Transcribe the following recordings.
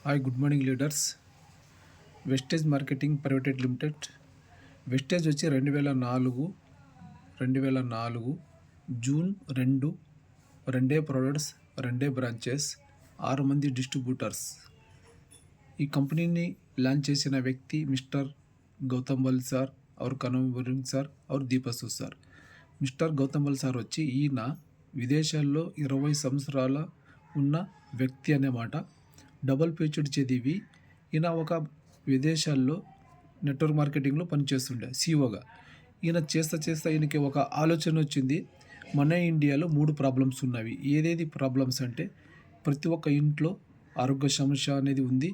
Hi good morning leaders. Vestige marketing private limited. Vestige వచ్చి 2004 June 2, రెండే products, రెండే branches, 6 మంది డిస్ట్రిబ్యూటర్స్. ఈ కంపెనీని లాంచ్ చేసిన వ్యక్తి మిస్టర్ గౌతమ్ బల్ సార్, और కనవరింగ్ సార్, और దీపసు సార్. మిస్టర్ గౌతమ్ బల్ సార్ వచ్చి ఈయన విదేశాల్లో 20 సంవత్సరాల ఉన్న వ్యక్తి అన్నమాట. డబుల్ పిహెచ్డి చదివి ఈయన ఒక విదేశాల్లో నెట్వర్క్ మార్కెటింగ్లో పనిచేస్తుండే సిఓగా. ఈయన చేస్తా ఈయనకి ఒక ఆలోచన వచ్చింది. మన ఇండియాలో 3 ప్రాబ్లమ్స్ ఉన్నవి. ఏదేది ప్రాబ్లమ్స్ అంటే ప్రతి ఒక్క ఇంట్లో ఆరోగ్య సమస్య అనేది ఉంది.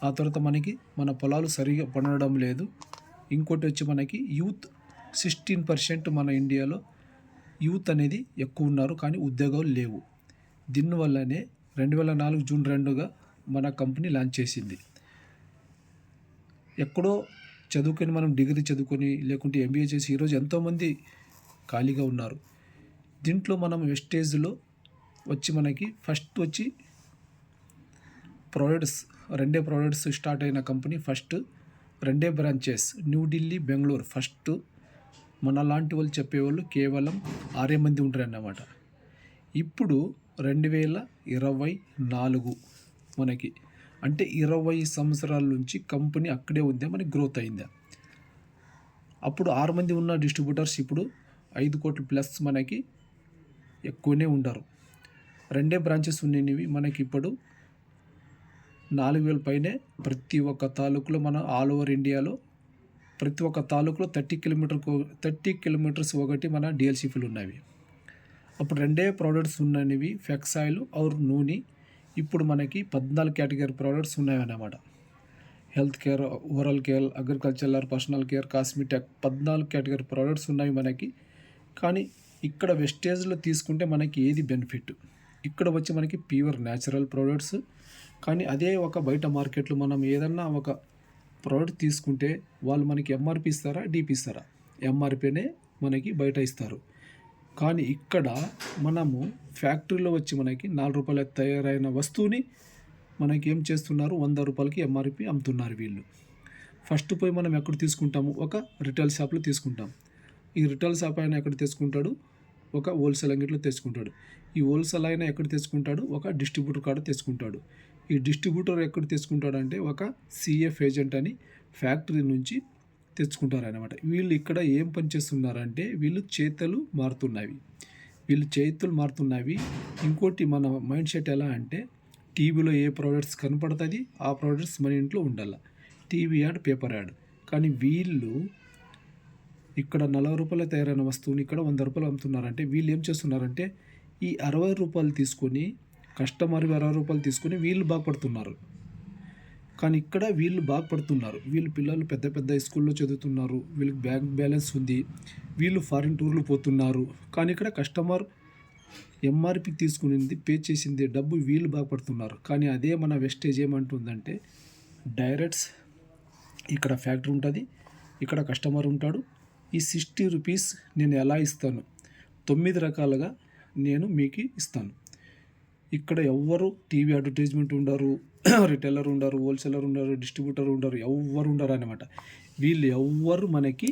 ఆ తర్వాత మనకి మన పొలాలు సరిగా పండడం లేదు. ఇంకోటి వచ్చి మనకి యూత్ 16% మన ఇండియాలో యూత్ అనేది ఎక్కువ ఉన్నారు, కానీ ఉద్యోగాలు లేవు. దీనివల్లనే 2004 జూన్ 2గా మన కంపెనీ లాంచ్ చేసింది. ఎక్కడో చదువుకొని మనం డిగ్రీ చదువుకొని లేకుంటే ఎంబీఏ చేసి ఈరోజు ఎంతోమంది ఖాళీగా ఉన్నారు. దీంట్లో మనం వెస్టేజ్లో వచ్చి మనకి ఫస్ట్ వచ్చి రెండే ప్రోడక్ట్స్ స్టార్ట్ అయిన కంపెనీ. ఫస్ట్ రెండే బ్రాంచెస్ న్యూఢిల్లీ, బెంగళూరు. ఫస్ట్ మన లాంటి వాళ్ళు చెప్పేవాళ్ళు కేవలం 6 మంది ఉంటారు అన్నమాట. ఇప్పుడు 2024 మనకి అంటే 20 సంవత్సరాల నుంచి కంపెనీ అక్కడే ఉందా, మనకి గ్రోత్ అయిందా. అప్పుడు 6 మంది ఉన్న డిస్ట్రిబ్యూటర్స్ ఇప్పుడు 5 కోట్ల ప్లస్ మనకి ఎక్కువనే ఉండరు. రెండే బ్రాంచెస్ ఉన్నవి మనకి ఇప్పుడు 4,000 పైనే. ప్రతి ఒక్క తాలూకులో మన ఆల్ ఓవర్ ఇండియాలో ప్రతి ఒక్క తాలూకులో 30 కిలోమీటర్స్ ఒకటి మన డిఎల్సిఫీలు ఉన్నవి. అప్పుడు రెండే ప్రోడక్ట్స్ ఉన్నవి ఫ్లెక్స్ ఆయిల్ और నూనె. ఇప్పుడు మనకి 14 కేటగిరీ ప్రోడక్ట్స్ ఉన్నాయన్నమాట. Health care, oral care, agricultural, personal care, cosmetic 14 category products ఉన్నాయి మనకి. కానీ ఇక్కడ వెస్టేజ్లో తీసుకుంటే మనకి ఏది బెనిఫిట్, ఇక్కడ వచ్చి మనకి ప్యూర్ న్యాచురల్ ప్రోడక్ట్స్. కానీ అదే ఒక బయట మార్కెట్లో మనం ఏదన్నా ఒక ప్రోడక్ట్ తీసుకుంటే వాళ్ళు మనకి ఎంఆర్పి ఇస్తారా, డిపి ఇస్తారా? ఎంఆర్పినే మనకి బయట ఇస్తారు. కానీ ఇక్కడ మనము ఫ్యాక్టరీలో వచ్చి మనకి 4 రూపాయల తయారైన వస్తువుని మనకి ఏం చేస్తున్నారు, 100 రూపాయలకి ఎంఆర్పి అమ్ముతున్నారు వీళ్ళు. ఫస్ట్ పోయి మనం ఎక్కడ తీసుకుంటాము, ఒక రిటైల్ షాప్లో తీసుకుంటాం. ఈ రిటైల్ షాప్ అయినా ఎక్కడ తెచ్చుకుంటాడు, ఒక హోల్సేల్ అంగడిలో తెచ్చుకుంటాడు. ఈ హోల్సేల్ అయినా ఎక్కడ తెచ్చుకుంటాడు, ఒక డిస్ట్రిబ్యూటర్ కాడ తెచ్చుకుంటాడు. ఈ డిస్ట్రిబ్యూటర్ ఎక్కడ తెచ్చుకుంటాడంటే ఒక సిఎఫ్ ఏజెంట్ అని ఫ్యాక్టరీ నుంచి తెచ్చుకుంటారు అన్నమాట. వీళ్ళు ఇక్కడ ఏం పని చేస్తున్నారంటే వీళ్ళు చేతులు మారుతున్నవి. ఇంకోటి మన మైండ్ సెట్ ఎలా అంటే టీవీలో ఏ ప్రోడక్ట్స్ కనపడుతుంది ఆ ప్రోడక్ట్స్ మన ఇంట్లో ఉండాలి. TV ad, paper ad. కానీ వీళ్ళు ఇక్కడ 40 రూపాయల తయారైన వస్తువుని ఇక్కడ 100 రూపాయలు అమ్ముతున్నారంటే వీళ్ళు ఏం చేస్తున్నారంటే ఈ 60 రూపాయలు తీసుకొని కస్టమర్ 60 రూపాయలు తీసుకొని వీళ్ళు బాగుపడుతున్నారు. కానీ ఇక్కడ వీళ్ళు బాగుపడుతున్నారు. వీళ్ళు పిల్లలు పెద్ద పెద్ద స్కూల్లో చదువుతున్నారు, వీళ్ళకి బ్యాంక్ బ్యాలెన్స్ ఉంది, వీళ్ళు ఫారిన్ టూర్లు పోతున్నారు. కానీ ఇక్కడ కస్టమర్ ఎంఆర్పి తీసుకునింది, పే చేసింది డబ్బు వీళ్ళు బాగుపడుతున్నారు. కానీ అదే మన వెస్టేజ్ ఏమంటుందంటే డైరెక్ట్స్ ఇక్కడ ఫ్యాక్టరీ ఉంటుంది, ఇక్కడ కస్టమర్ ఉంటాడు. ఈ 60 రూపీస్ నేను ఎలా ఇస్తాను, 9 రకాలుగా నేను మీకు ఇస్తాను. ఇక్కడ ఎవ్వరు టీవీ అడ్వర్టైజ్మెంట్ ఉండరు, రిటైలర్ ఉండరు, హోల్సేలర్ ఉండరు, డిస్ట్రిబ్యూటర్ ఉండరు, ఎవ్వరు ఉండరు అనమాట. వీళ్ళు ఎవ్వరు మనకి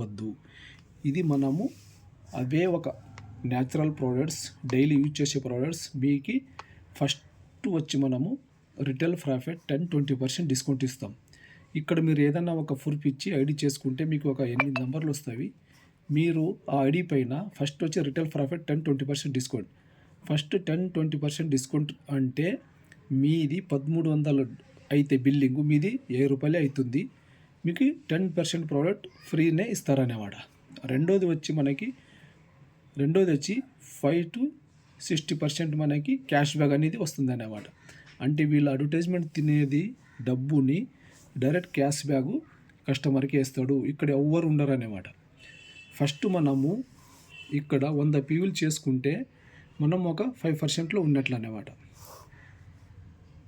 వద్దు. ఇది మనము అవే ఒక న్యాచురల్ ప్రోడక్ట్స్, డైలీ యూజ్ చేసే ప్రోడక్ట్స్ మీకు ఫస్ట్ వచ్చి మనము రిటైల్ ప్రాఫిట్ 10-20% డిస్కౌంట్ ఇస్తాం. ఇక్కడ మీరు ఏదన్నా ఒక ప్రూఫ్ ఇచ్చి ఐడి చేసుకుంటే మీకు ఒక 8 నెంబర్లు వస్తాయి. మీరు ఆ ఐడి పైన ఫస్ట్ వచ్చి retail profit 10-20% discount. First 10-20% discount అంటే మీది 1300 అయితే బిల్లింగు మీది 1000 రూపాయలే అవుతుంది. మీకు 10% ప్రోడక్ట్ ఫ్రీనే ఇస్తారనేమాట. రెండోది వచ్చి 5-60% మనకి క్యాష్ బ్యాక్ అనేది వస్తుంది అన్నమాట. అంటే వీళ్ళ అడ్వర్టైజ్మెంట్ తినేది డబ్బుని డైరెక్ట్ క్యాష్ బ్యాగు కస్టమర్కి వేస్తాడు. ఇక్కడ ఎవ్వరు ఉండరు అన్నమాట. ఫస్ట్ మనము ఇక్కడ 100 పీవీలు చేసుకుంటే మనం ఒక 5%లో ఉన్నట్లు అన్నమాట.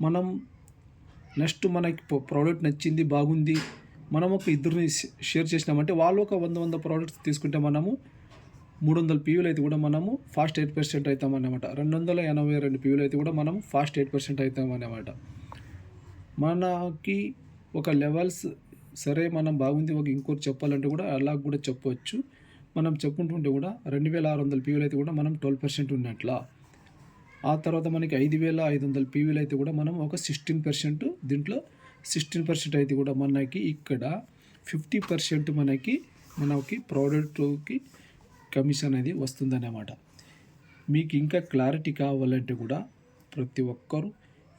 మనం నెక్స్ట్ మనకి ప్రోడక్ట్ నచ్చింది, బాగుంది, మనం ఒక ఇద్దరిని షేర్ చేసినామంటే వాళ్ళు ఒక 100 ప్రోడక్ట్స్ తీసుకుంటే మనము 300 పీవీలు అయితే కూడా మనము ఫాస్ట్ 8% అవుతామన్నమాట. 282 పీవీలు అయితే కూడా మనము ఫాస్ట్ 8% అవుతామన్నమాట. మనకి ఒక లెవెల్స్ సరే మనం బాగుంది, ఒక ఇంకోటి చెప్పాలంటే కూడా అలా కూడా చెప్పవచ్చు. మనం చెప్పుకుంటుంటే కూడా 2600 పీవీలు అయితే కూడా మనం 12% ఉన్నట్ల. ఆ తర్వాత మనకి 5500 పీవీలు అయితే కూడా మనం ఒక 16%, దీంట్లో 16% అయితే కూడా మనకి ఇక్కడ 50% మనకి ప్రోడక్ట్కి కమిషన్ అనేది వస్తుందన్నమాట. మీకు ఇంకా క్లారిటీ కావాలంటే కూడా ప్రతి ఒక్కరు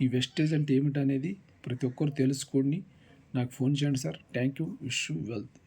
ఈ వెస్టేజ్ అంటే ఏమిటనేది ప్రతి ఒక్కరు తెలుసుకోండి. నాకు ఫోన్ చేయండి sir. Thank you. Wish you wealth.